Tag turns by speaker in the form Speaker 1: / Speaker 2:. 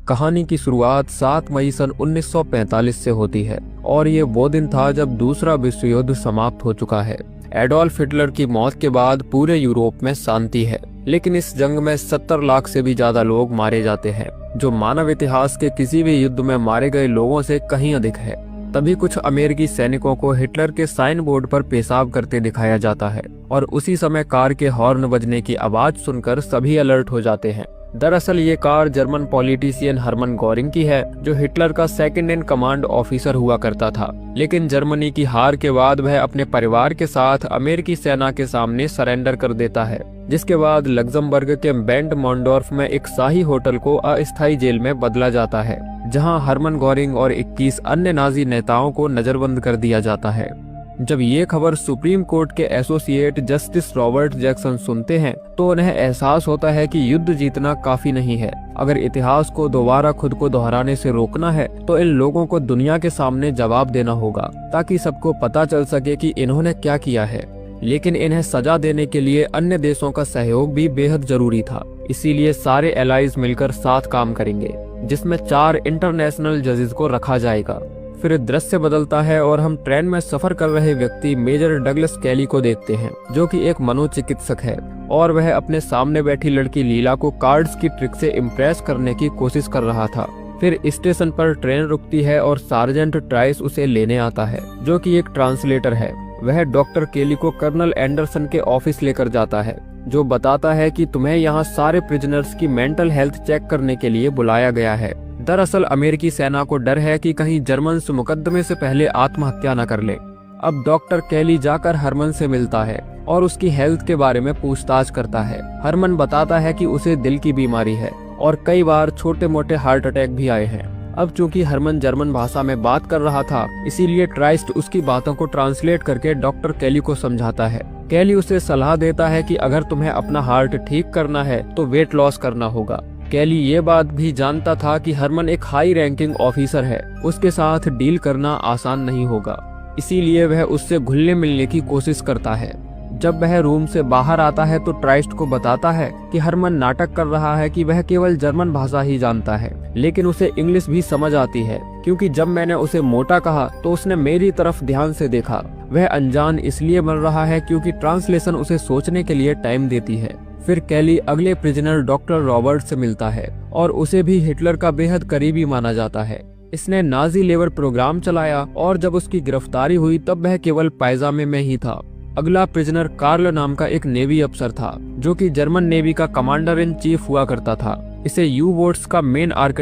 Speaker 1: कहानी की शुरुआत 7 मई सन 1945 से होती है और ये वो दिन था जब दूसरा विश्व युद्ध समाप्त हो चुका है। एडोल्फ हिटलर की मौत के बाद पूरे यूरोप में शांति है, लेकिन इस जंग में 70 लाख से भी ज्यादा लोग मारे जाते हैं, जो मानव इतिहास के किसी भी युद्ध में मारे गए लोगों से कहीं अधिक है। तभी कुछ अमेरिकी सैनिकों को हिटलर के साइन बोर्ड पर पेशाब करते दिखाया जाता है और उसी समय कार के हॉर्न बजने की आवाज सुनकर सभी अलर्ट हो जाते हैं। दरअसल ये car German politician Hermann Goering की है, जो हिटलर का सेकंड इन कमांड ऑफिसर हुआ करता था। लेकिन जर्मनी की हार के बाद वह अपने परिवार के साथ अमेरिकी सेना के सामने सरेंडर कर देता है, जिसके बाद लग्जमबर्ग के बेंट मॉन्डोर्फ में एक शाही होटल को अस्थायी जेल में बदला जाता है, जहां हरमन गोरिंग और 21 अन्य नाजी नेताओं को नजरबंद कर दिया जाता है। जब ये खबर सुप्रीम कोर्ट के एसोसिएट जस्टिस रॉबर्ट जैक्सन सुनते हैं तो उन्हें एहसास होता है कि युद्ध जीतना काफी नहीं है। अगर इतिहास को दोबारा खुद को दोहराने से रोकना है तो इन लोगों को दुनिया के सामने जवाब देना होगा, ताकि सबको पता चल सके कि इन्होंने क्या किया है। लेकिन इन्हें सजा देने के लिए अन्य देशों का सहयोग भी बेहद जरूरी था, इसीलिए सारे एलाइज मिलकर साथ काम करेंगे, जिसमें 4 इंटरनेशनल जजेस को रखा जाएगा। फिर दृश्य बदलता है और हम ट्रेन में सफर कर रहे व्यक्ति मेजर डगलस कैली को देखते हैं, जो कि एक मनोचिकित्सक है और वह अपने सामने बैठी लड़की लीला को कार्ड्स की ट्रिक से इम्प्रेस करने की कोशिश कर रहा था। फिर स्टेशन पर ट्रेन रुकती है और सार्जेंट ट्राइस उसे लेने आता है, जो कि एक ट्रांसलेटर है। वह डॉक्टर केली को कर्नल एंडरसन के ऑफिस लेकर जाता है, जो बताता है कि तुम्हें यहाँ सारे प्रिजनर्स की मेंटल हेल्थ चेक करने के लिए बुलाया गया है। दरअसल अमेरिकी सेना को डर है कि कहीं जर्मन मुकदमे से पहले आत्महत्या न कर ले। अब डॉक्टर केली जाकर हरमन से मिलता है और उसकी हेल्थ के बारे में पूछताछ करता है। हरमन बताता है कि उसे दिल की बीमारी है और कई बार छोटे मोटे हार्ट अटैक भी आए हैं। अब चूंकि हरमन जर्मन भाषा में बात कर रहा था, इसीलिए ट्राइस्ट उसकी बातों को ट्रांसलेट करके डॉक्टर केली को समझाता है। केली उसे सलाह देता है कि अगर तुम्हें अपना हार्ट ठीक करना है तो वेट लॉस करना होगा। केली ये बात भी जानता था कि हरमन एक हाई रैंकिंग ऑफिसर है, उसके साथ डील करना आसान नहीं होगा, इसीलिए वह उससे घुलने मिलने की कोशिश करता है। जब वह रूम से बाहर आता है तो ट्राइस्ट को बताता है कि हरमन नाटक कर रहा है कि वह केवल जर्मन भाषा ही जानता है, लेकिन उसे इंग्लिश भी समझ आती है, क्योंकि जब मैंने उसे मोटा कहा तो उसने मेरी तरफ ध्यान से देखा। वह अनजान इसलिए बन रहा है क्योंकि ट्रांसलेशन उसे सोचने के लिए टाइम देती है। फिर केली अगले प्रिजनर डॉक्टर रॉबर्ट से मिलता है और उसे भी हिटलर का बेहद करीबी माना जाता है। इसने नाजी लेबर प्रोग्राम चलाया और जब उसकी गिरफ्तारी हुई तब वह केवल पायजामे में ही था। अगला प्रिजनर कार्ल नाम का एक नेवी अफसर था, जो कि जर्मन नेवी का कमांडर इन चीफ हुआ करता था। इसे यू बोट्स का मेन आर्किटेक्ट